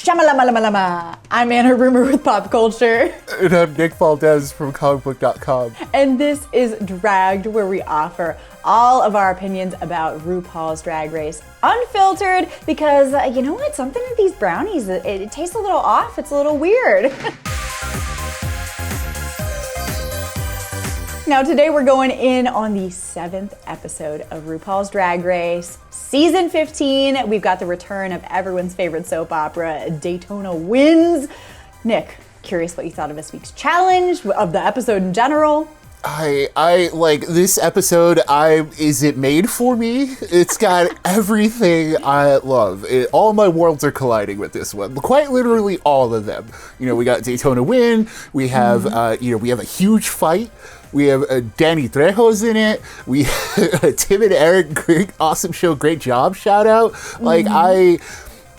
Shamalama. I'm Anna Rumor with PopCulture. And I'm Nick Valdez from comicbook.com. And this is Dragged, where we offer all of our opinions about RuPaul's Drag Race unfiltered because, you know what, something with these brownies, it tastes a little off, it's a little weird. Now today we're going in on the 7th episode of RuPaul's Drag Race, season 15. We've got the return of everyone's favorite soap opera, Daytona Wins. Nick, curious what you thought of this week's challenge, of the episode in general. I like this episode. Is it made for me? It's got everything I love. All my worlds are colliding with this one. Quite literally all of them. You know, we got Daytona Win. We have, we have a huge fight. We have Danny Trejo's in it. We have Tim and Eric, great, awesome show, great job, shout out.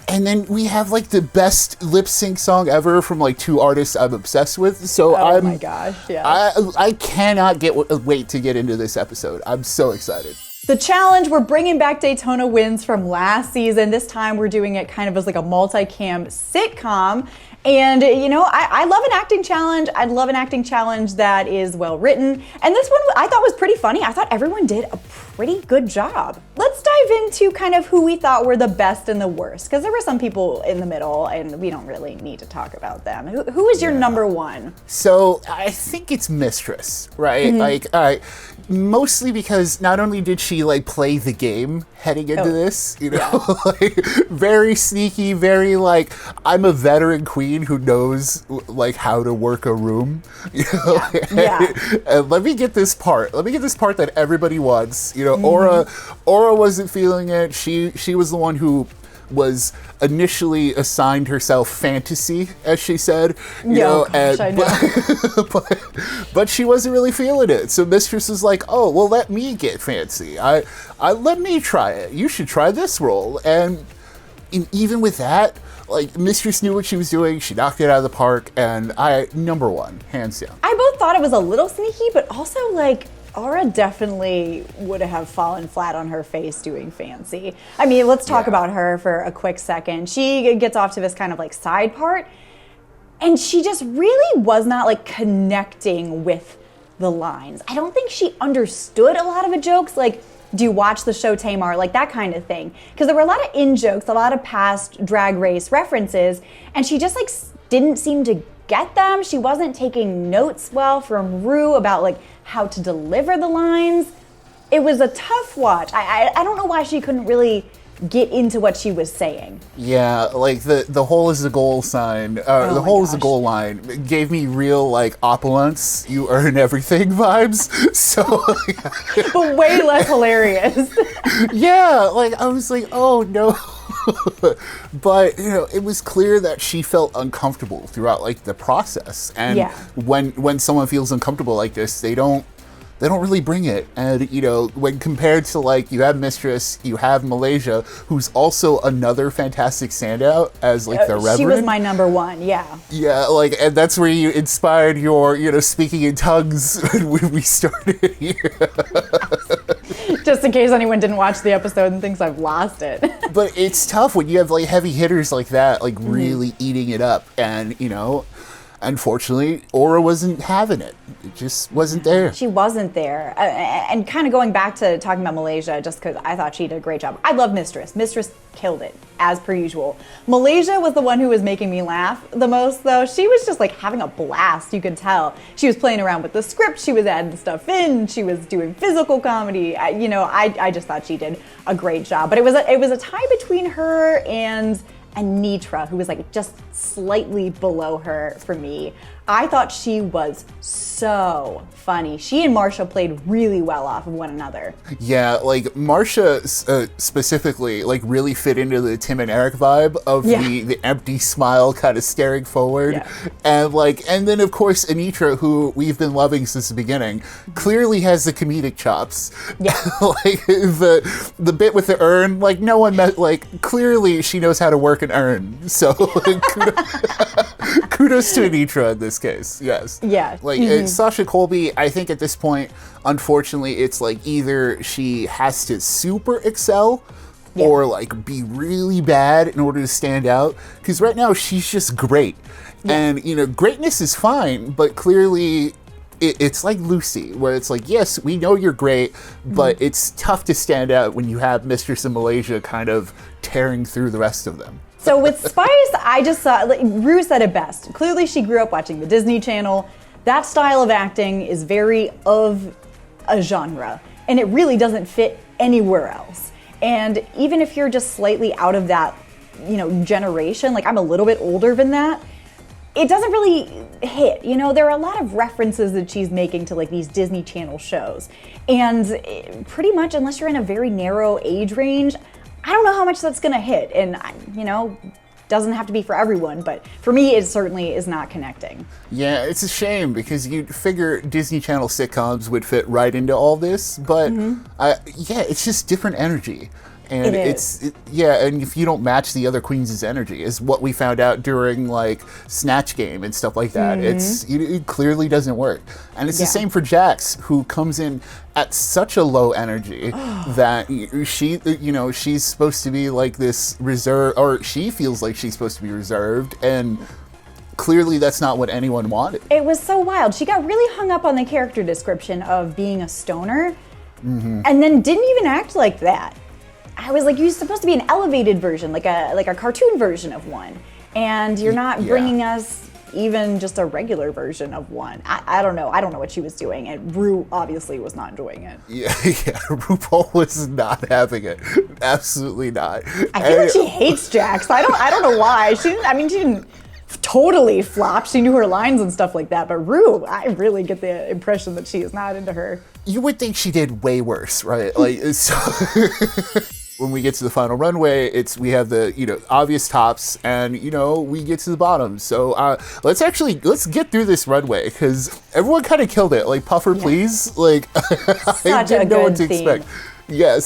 And then we have like the best lip sync song ever from like two artists I'm obsessed with. So oh my gosh, yeah. I cannot wait to get into this episode. I'm so excited. The challenge, we're bringing back Daytona Wins from last season. This time we're doing it kind of as like a multi-cam sitcom. And, you know, I love an acting challenge. I love an acting challenge that is well written. And this one I thought was pretty funny. I thought everyone did a pretty good job. Let's dive into kind of who we thought were the best and the worst, because there were some people in the middle and we don't really need to talk about them. Who is your number one? So I think it's Mistress, right? Like, mostly because not only did she like play the game heading into this, you know, like very sneaky, very like, I'm a veteran queen who knows like how to work a room, you know? And let me get this part. Let me get this part that everybody wants. You know, Aura wasn't feeling it. She was the one who was initially assigned herself fantasy, as she said. But she wasn't really feeling it. So Mistress is like, oh, well, let me get fancy. I let me try it. You should try this role. And even with that, like, Mistress knew what she was doing. She knocked it out of the park. And number one, hands down. I both thought it was a little sneaky, but also like, Aura definitely would have fallen flat on her face doing fancy. I mean, let's talk about her for a quick second. She gets off to this kind of like side part, and she just really was not like connecting with the lines. I don't think she understood a lot of the jokes, like, do you watch the show Tamar, like that kind of thing. Because there were a lot of in-jokes, a lot of past Drag Race references, and she just like didn't seem to get them. She wasn't taking notes well from Ru about like how to deliver the lines. It was a tough watch. I don't know why she couldn't really get into what she was saying. Yeah, like the hole is the goal sign. The hole is the goal line. It gave me real like opulence, you earn everything vibes. So, but way less hilarious. Yeah, like I was like, oh no. But you know, it was clear that she felt uncomfortable throughout like the process. And when someone feels uncomfortable like this, they don't really bring it. And, you know, when compared to, like, you have Mistress, you have Malaysia, who's also another fantastic standout as, like, the Reverend. She was my number one, yeah. Yeah, like, and that's where you inspired your, you know, speaking in tongues when we started here. Just in case anyone didn't watch the episode and thinks I've lost it. But it's tough when you have, like, heavy hitters like that, like, really eating it up. And, you know, unfortunately, Aura wasn't having it. It just wasn't there. She wasn't there. And kind of going back to talking about Malaysia, just because I thought she did a great job. I love Mistress. Mistress killed it, as per usual. Malaysia was the one who was making me laugh the most, though. She was just like having a blast, you could tell. She was playing around with the script. She was adding stuff in. She was doing physical comedy. I just thought she did a great job. But it was a tie between her and Nitra, who was like just slightly below her for me. I thought she was so funny. She and Marsha played really well off of one another. Yeah, like Marsha specifically like really fit into the Tim and Eric vibe of the empty smile kind of staring forward. And then of course Anitra, who we've been loving since the beginning, clearly has the comedic chops. Like the bit with the urn, like no one met, like clearly she knows how to work an urn. So like, kudos to Anitra in this case. Yes. Yeah. Like Sasha Colby, I think at this point, unfortunately, it's like either she has to super excel or like be really bad in order to stand out. Because right now she's just great. And, you know, greatness is fine, but clearly it's like Lucy, where it's like, yes, we know you're great, but it's tough to stand out when you have Mistress of Malaysia kind of tearing through the rest of them. So with Spice, I just saw, like, Ru said it best. Clearly she grew up watching the Disney Channel. That style of acting is very of a genre, and it really doesn't fit anywhere else. And even if you're just slightly out of that, you know, generation, like I'm a little bit older than that, it doesn't really hit. You know, there are a lot of references that she's making to like these Disney Channel shows. And pretty much, unless you're in a very narrow age range, I don't know how much that's gonna hit. And, you know, doesn't have to be for everyone, but for me, it certainly is not connecting. Yeah, it's a shame because you'd figure Disney Channel sitcoms would fit right into all this, but yeah, it's just different energy. And and if you don't match the other queens' energy, is what we found out during like Snatch Game and stuff like that. It clearly doesn't work. And it's the same for Jax, who comes in at such a low energy that she, you know, she's supposed to be like this reserve, or she feels like she's supposed to be reserved, and clearly that's not what anyone wanted. It was so wild. She got really hung up on the character description of being a stoner, and then didn't even act like that. I was like, you're supposed to be an elevated version, like a cartoon version of one, and you're not bringing us even just a regular version of one. I don't know. I don't know what she was doing, and Ru obviously was not enjoying it. Yeah, RuPaul was not having it. Absolutely not. I feel like she hates Jax. I don't know why. She didn't totally flop. She knew her lines and stuff like that, but Ru, I really get the impression that she is not into her. You would think she did way worse, right? Like, so when we get to the final runway, we have the, you know, obvious tops, and, you know, we get to the bottom. So let's get through this runway, because everyone kind of killed it. Like, Puffer, please. Like, I didn't know what to expect. Yes.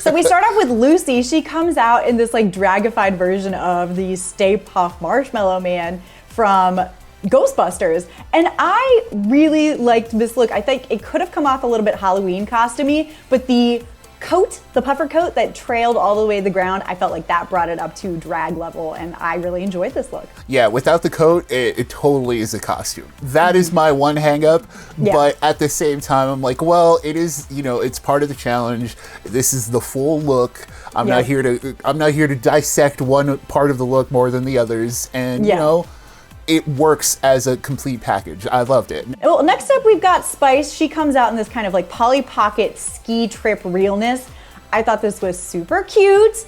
So we start off with Lucy. She comes out in this like dragified version of the Stay Puft Marshmallow Man from Ghostbusters, and I really liked this look. I think it could have come off a little bit Halloween costumey, but the coat, the puffer coat that trailed all the way to the ground, I felt like that brought it up to drag level, and I really enjoyed this look. Yeah, without the coat, it totally is a costume. That is my one hang up, but at the same time, I'm like, well, it is, you know, it's part of the challenge. This is the full look. I'm not here to dissect one part of the look more than the others, and you know, it works as a complete package. I loved it. Well, next up we've got Spice. She comes out in this kind of like Polly Pocket ski trip realness. I thought this was super cute.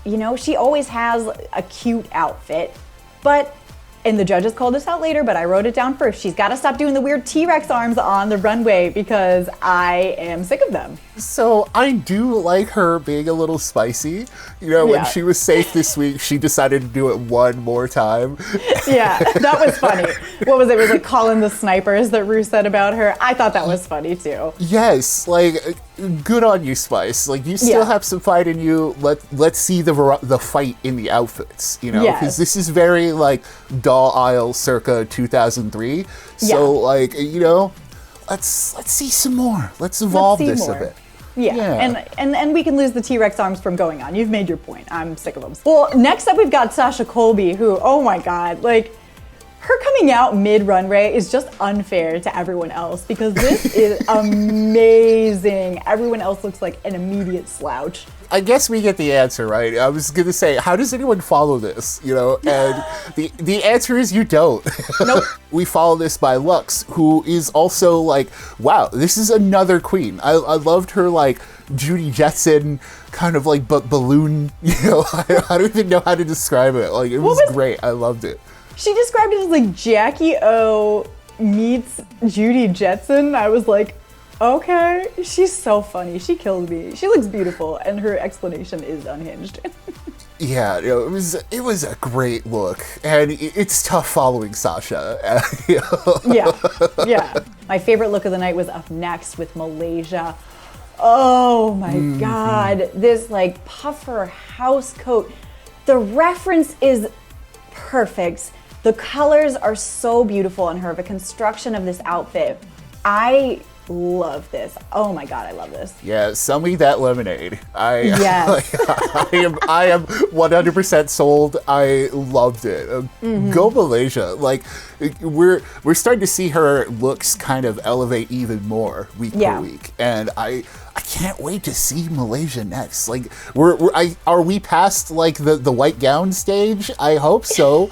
You know, she always has a cute outfit, but, and the judges called this out later, but I wrote it down first. She's got to stop doing the weird T-Rex arms on the runway because I am sick of them. So I do like her being a little spicy. You know, when she was safe this week, she decided to do it one more time. Yeah, that was funny. What was it? It was like calling the snipers that Ru said about her. I thought that was funny too. Yes, like, good on you, Spice. Like, you still have some fight in you. Let's see the fight in the outfits, you know? Because this is very, like, Doll Aisle circa 2003. So, like, you know, let's see some more. Let's evolve this a bit. Yeah. And we can lose the T-Rex arms from going on. You've made your point. I'm sick of them. Well, next up we've got Sasha Colby, who, oh my God, like, her coming out mid-runway is just unfair to everyone else because this is amazing. Everyone else looks like an immediate slouch. I guess we get the answer, right? I was gonna say, how does anyone follow this? You know, and the answer is you don't. Nope. We follow this by Lux, who is also like, wow, this is another queen. I loved her like Judy Jetson kind of like balloon. You know, I don't even know how to describe it. Like, it was great. I loved it. She described it as like Jackie O meets Judy Jetson. I was like, okay, she's so funny. She killed me. She looks beautiful, and her explanation is unhinged. Yeah, you know, it was a great look, and it's tough following Sasha. Yeah. My favorite look of the night was up next with Malaysia. Oh my God, this like puffer house coat. The reference is perfect. The colors are so beautiful on her. The construction of this outfit, I love this. Oh my God, I love this. Yeah, sell me that lemonade. Yes. I am 100% sold. I loved it. Go Malaysia. Like, we're starting to see her looks kind of elevate even more week per week. And I can't wait to see Malaysia next. Like, are we past like the white gown stage? I hope so.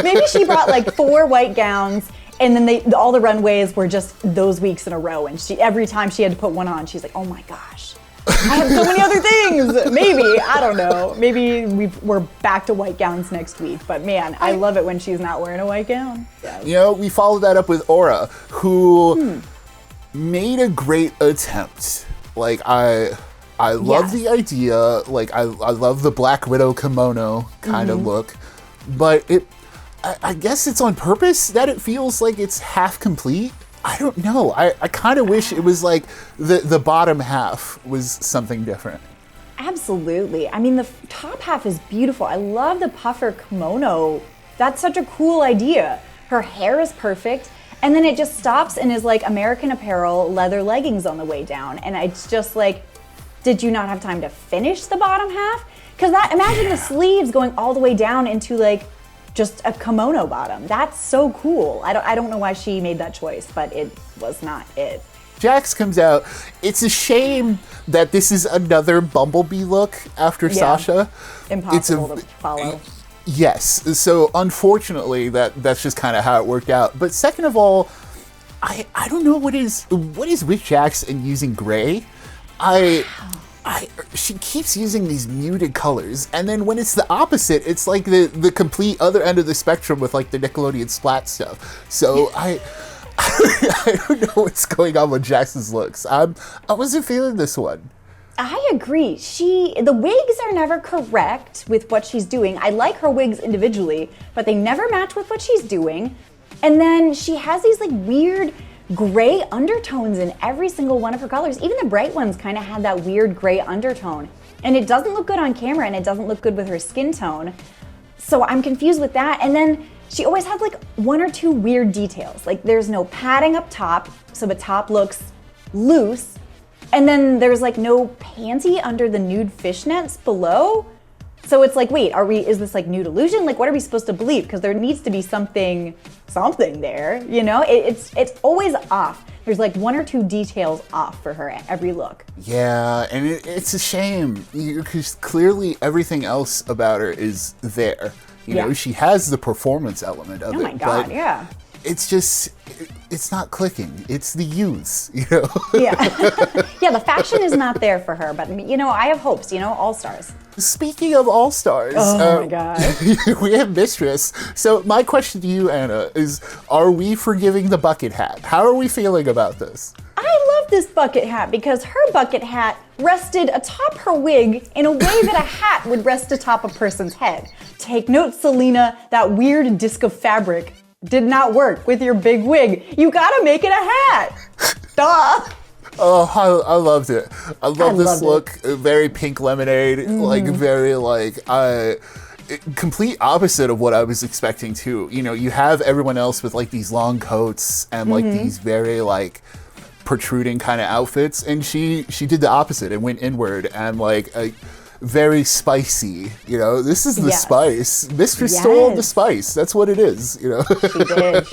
Maybe she brought like 4 white gowns, and then all the runways were just those weeks in a row. And every time she had to put one on, she's like, oh my gosh, I have so many other things. Maybe, I don't know. Maybe we're back to white gowns next week. But man, I love it when she's not wearing a white gown. Yes. You know, we followed that up with Aura, who made a great attempt. Like, I love the idea. Like, I love the Black Widow kimono kind of look. But I guess it's on purpose that it feels like it's half complete. I don't know. I kind of wish it was like the bottom half was something different. Absolutely. I mean, the top half is beautiful. I love the puffer kimono. That's such a cool idea. Her hair is perfect. And then it just stops and is like American Apparel leather leggings on the way down. And it's just like, did you not have time to finish the bottom half? Because imagine the sleeves going all the way down into like just a kimono bottom. That's so cool. I don't know why she made that choice, but it was not it. Jax comes out. It's a shame that this is another Bumblebee look after Sasha. Impossible to follow. Yes. So unfortunately, that's just kind of how it worked out. But second of all, I don't know what is with Jax and using gray. She keeps using these muted colors, and then when it's the opposite, it's like the complete other end of the spectrum with like the Nickelodeon splat stuff. So I don't know what's going on with Jackson's looks. I wasn't feeling this one. I agree. The wigs are never correct with what she's doing. I like her wigs individually, but they never match with what she's doing. And then she has these like weird gray undertones in every single one of her colors. Even the bright ones kind of had that weird gray undertone. And it doesn't look good on camera, and it doesn't look good with her skin tone. So I'm confused with that. And then she always has like 1 or 2 weird details. Like there's no padding up top, so the top looks loose. And then there's like no panty under the nude fishnets below. So it's like, wait, is this like nude illusion? Like, what are we supposed to believe? Because there needs to be something there, you know? It's always off. There's like 1 or 2 details off for her every look. Yeah, and it's a shame because clearly everything else about her is there. You know, she has the performance element of it. Oh my God, but it's just, it's not clicking. It's the youths, you know? Yeah. Yeah, the fashion is not there for her, but you know, I have hopes, you know, all-stars. Speaking of all-stars, oh my God. We have Mistress. So my question to you, Anna, is are we forgiving the bucket hat? How are we feeling about this? I love this bucket hat because her bucket hat rested atop her wig in a way that a hat would rest atop a person's head. Take note, Selena, that weird disc of fabric did not work with your big wig. You gotta make it a hat. Duh. Oh, I loved it. I love this look. Very pink lemonade, like very like complete opposite of what I was expecting too. You know, you have everyone else with like these long coats and like these very like protruding kind of outfits, and she did the opposite and went inward and like very spicy. You know, this is the spice. Mistress stole the spice. That's what it is. You know,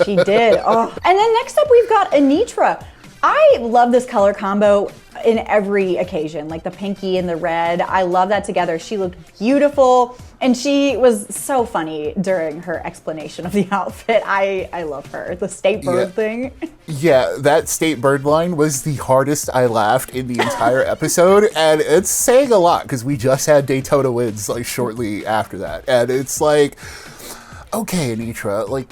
she did. Oh, and then next up we've got Anitra. I love this color combo in every occasion, like the pinky and the red. I love that together. She looked beautiful, and she was so funny during her explanation of the outfit. I love her. The state bird thing. Yeah, that state bird line was the hardest I laughed in the entire episode, and it's saying a lot because we just had Daytona Wids like shortly after that, and it's like, okay, Anitra, like,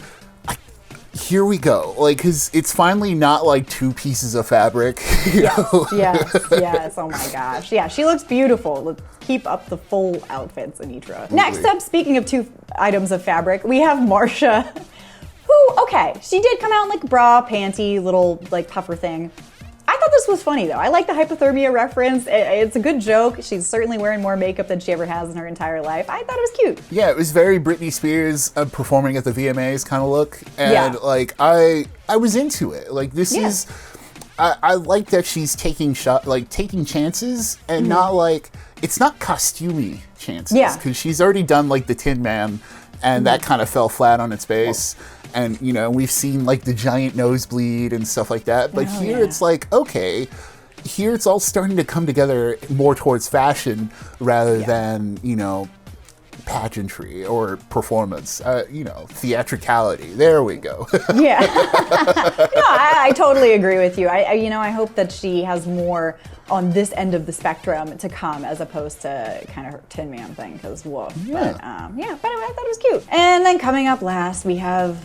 here we go. Like, because it's finally not like 2 pieces of fabric. Yes. Oh my gosh. Yeah, she looks beautiful. Let's keep up the full outfits, Anitra. Next up, speaking of 2 items of fabric, we have Marsha, who, okay, she did come out in like bra, panty, little like puffer thing. I thought this was funny though. I like the hypothermia reference. It's a good joke. She's certainly wearing more makeup than she ever has in her entire life. I thought it was cute. Yeah, it was very Britney Spears performing at the VMAs kind of look. And like, I was into it. Like, this is, I like that she's taking taking chances and not like, it's not costumey chances. Yeah. Because she's already done like the Tin Man, and that kind of fell flat on its base. And, you know, we've seen like the giant nosebleed and stuff like that. But here it's like, okay, here it's all starting to come together more towards fashion rather than, you know, pageantry or performance, you know, theatricality. There we go. Yeah. No, I totally agree with you. You know, I hope that she has more on this end of the spectrum to come as opposed to kind of her Tin Man thing, because whoa. Yeah. But I thought it was cute. And then coming up last, we have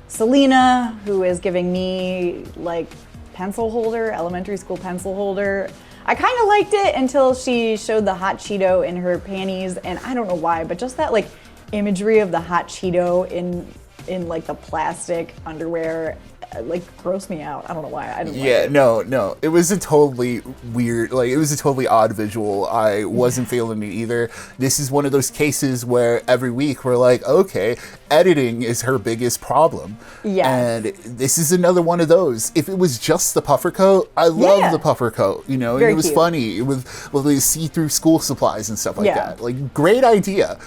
Selena, who is giving me like pencil holder, elementary school pencil holder. I kind of liked it until she showed the hot Cheeto in her panties, and I don't know why, but just that like imagery of the hot Cheeto in like the plastic underwear like grossed me out. I don't know why. I didn't like it. No. It was a totally weird, like it was a totally odd visual. I wasn't feeling it either. This is one of those cases where every week we're like, okay, editing is her biggest problem. Yes. And this is another one of those. If it was just the puffer coat, I love the puffer coat, you know, and it was cute. Funny. It was see-through school supplies and stuff like Yeah. that. Like, great idea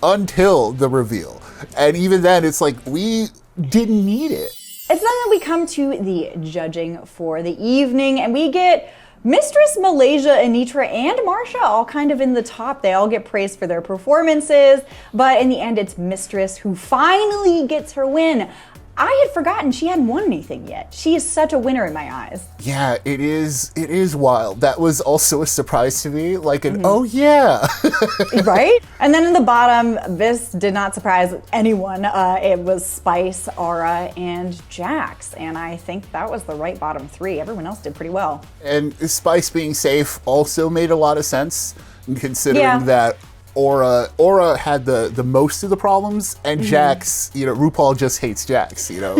until the reveal. And even then, it's like, we didn't need it. It's then that we come to the judging for the evening, and we get Mistress Malaysia, Anitra, and Marsha all kind of in the top. They all get praised for their performances, but in the end, it's Mistress who finally gets her win. I had forgotten she hadn't won anything yet. She is such a winner in my eyes. Yeah, it is wild. That was also a surprise to me, like an, oh yeah. Right? And then in the bottom, this did not surprise anyone. It was Spice, Aura, and Jax. And I think that was the right bottom three. Everyone else did pretty well. And Spice being safe also made a lot of sense, considering that Aura had the most of the problems, and Jax, you know, RuPaul just hates Jax, you know.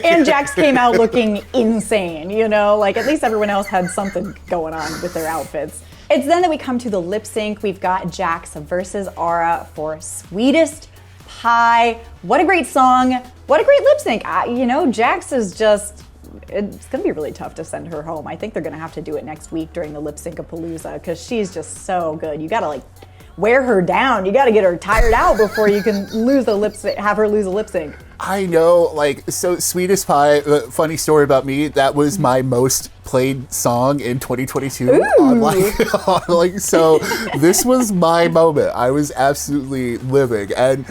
And Jax came out looking insane, you know, like at least everyone else had something going on with their outfits. It's then that we come to the lip sync. We've got Jax versus Aura for Sweetest Pie. What a great song. What a great lip sync. You know, Jax is just, it's gonna be really tough to send her home. I think they're gonna have to do it next week during the lip sync-a-palooza because she's just so good. You gotta like wear her down. You gotta get her tired out before you can have her lose a lip sync. I know, like, so Sweetest Pie, funny story about me, that was my most played song in 2022 on so this was my moment. I was absolutely living. And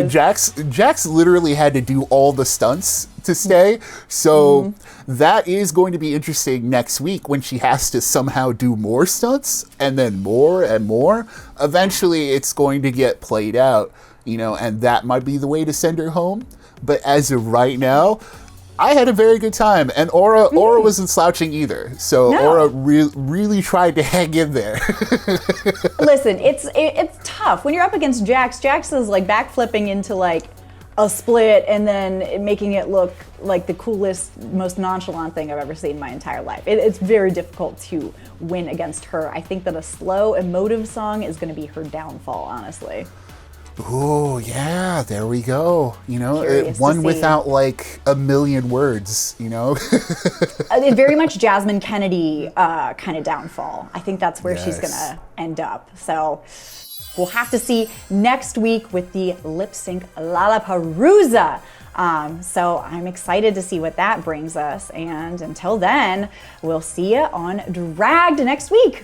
Jax literally had to do all the stunts to stay. So that is going to be interesting next week when she has to somehow do more stunts and then more and more. Eventually it's going to get played out, you know, and that might be the way to send her home. But as of right now, I had a very good time, and Aura wasn't slouching either. So Aura really tried to hang in there. Listen, it's tough when you're up against Jax. Jax is like backflipping into like a split and then making it look like the coolest, most nonchalant thing I've ever seen in my entire life. It's very difficult to win against her. I think that a slow, emotive song is going to be her downfall, honestly. Oh, yeah, there we go. You know, one without like a million words, you know? Very much Jasmine Kennedy kind of downfall. I think that's where she's going to end up. So we'll have to see next week with the lip sync Lollapalooza. So I'm excited to see what that brings us. And until then, we'll see you on Dragged next week.